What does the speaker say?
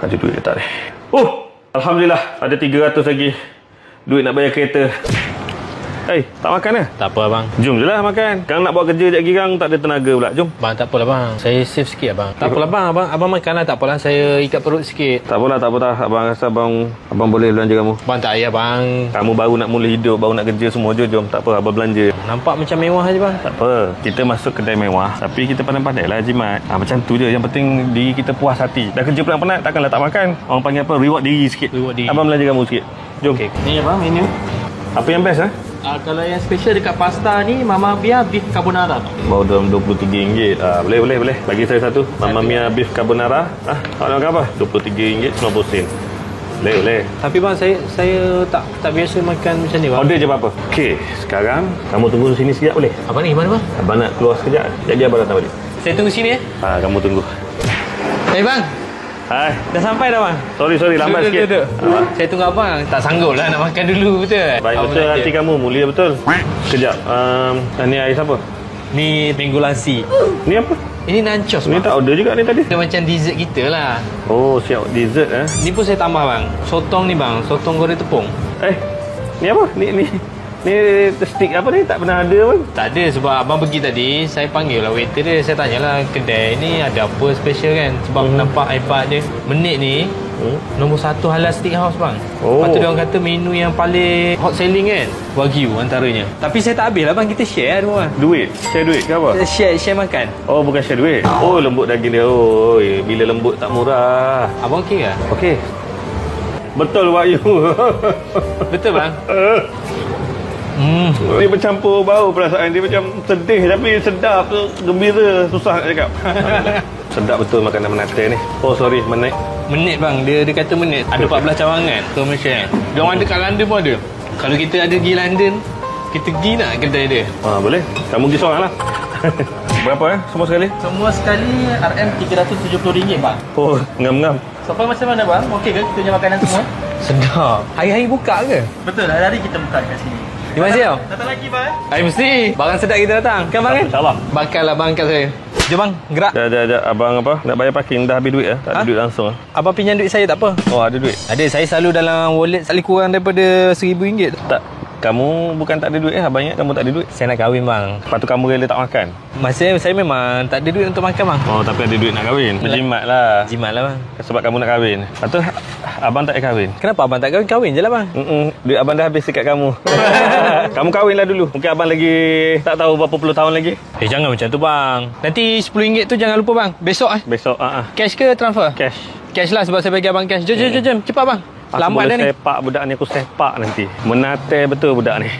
Ada duit ke tak ni? Alhamdulillah, ada 300 lagi duit nak bayar kereta. Tak makan ke? Tak apa abang. Jom je lah makan. Kang nak buat kerja sekejap lagi, Kang tak ada tenaga pula. Jom. Bang, tak apalah bang. Saya save sikit abang. Tak apalah bang. Abang makan lah. Tak apalah. Saya ikat perut sikit. Tak apalah, tak apa. Abang rasa abang boleh belanja kamu. Bang, tak payah bang. Kamu baru nak mula hidup, baru nak kerja semua. Jom. Tak apa, abang belanja. Nampak macam mewah je bang. Tak apa. Kita masuk kedai mewah, tapi kita pandai-pandai lah jimat. Macam tu je. Yang penting diri kita puas hati. Dah kerja penat-penat, takkanlah tak makan. Orang panggil apa? Reward diri sikit. Reward diri. Abang belanja kamu sikit. Jom. Okay. Ni abang menu. Apa yang best Kalau yang special dekat pasta ni, Mama Mia beef carbonara. Baru dalam RM23. Boleh. Bagi saya satu. Mama Mia beef carbonara. Awak nak makan apa? RM23.90. Boleh. Tapi bang, saya tak biasa makan macam ni bang. Order je apa-apa. Okey, sekarang kamu tunggu sini sekejap boleh? Abang ni mana bang? Abang nak keluar sekejap. Jadi abang datang balik. Saya tunggu sini Kamu tunggu. Bang. Hai. Dah sampai dah bang. Sorry lambat sikit. Duduk. Saya tunggu abang. Tak sanggup lah nak makan dulu, betul? Baik betul hati kamu, mulia betul. Sekejap. Ni air siapa? Ni mango lassi. Ni apa? Ini nachos Ni bang. tak order juga ni tadi. Dia macam dessert kita lah. Oh, siap dessert Ni pun saya tambah bang. Sotong ni bang. Sotong goreng tepung. Ni apa? Ni stick apa ni? Tak pernah ada pun. Tak ada, sebab abang pergi tadi, saya panggil lah waiter dia. Saya tanyalah kedai ni ada apa special kan. Sebab nampak iPad dia. Menit ni nombor 1 halal steakhouse bang. Lepas tu dia orang kata menu yang paling hot selling kan, Wagyu antaranya. Tapi saya tak habis lah bang. Kita share semua. Duit? Share duit ke apa? Share makan. Oh, bukan share duit. Oh, lembut daging dia. Oh, bila lembut tak murah. Abang okey ke? Okey. Betul Wagyu. Betul bang. Dia bercampur bau perasaan dia, macam sedih tapi sedap, gembira, susah nak cakap. Sedap betul makanan Menate ni. Oh sorry, Menit bang, dia kata menit. Ada 14 cawangan. So macam dia orang ada kat London pun ada. Kalau kita ada pergi London, kita pergi nak kedai dia. Boleh. Kamu pergi seorang lah. Berapa semua sekali? Semua sekali RM370 bang. Oh, ngam-ngam. Sampai macam mana bang? Okey ke kita punya makanan semua? Sedap. Hari-hari buka ke? Betul, hari-hari kita buka kat sini. Terima kasih tau. Datang lagi bang. Mesti. Barang sedap kita datang. Kan bang kan? InsyaAllah. Bakallah bang kat saya. Jom bang, gerak. Dah. Abang apa? Nak bayar parking dah habis duit Tak ada duit langsung. Abang pinjam duit saya tak apa. Oh, ada duit? Ada, saya selalu dalam wallet selalu kurang daripada RM1,000. Tak. Kamu bukan tak ada duit Abang ingat kamu tak ada duit. Saya nak kahwin bang. Lepas tu kamu rela tak makan. Masa saya memang tak ada duit untuk makan bang. Oh, tapi ada duit nak kahwin. Berjimat lah. Jimat lah bang. Sebab kamu nak kahwin. Lepas tu abang tak payah kahwin. Kenapa abang tak kahwin? Kahwin je lah bang. Duit abang dah habis dekat kamu. Kamu kahwinlah dulu. Mungkin abang lagi tak tahu berapa puluh tahun lagi. Jangan macam tu bang. Nanti RM10 tu jangan lupa bang. Besok Besok Cash ke transfer? Cash. Cash lah sebab saya bagi abang cash. Jom. Cepat bang. Lambat dah ni. Sepak budak ni, aku sepak nanti. Menate betul budak ni.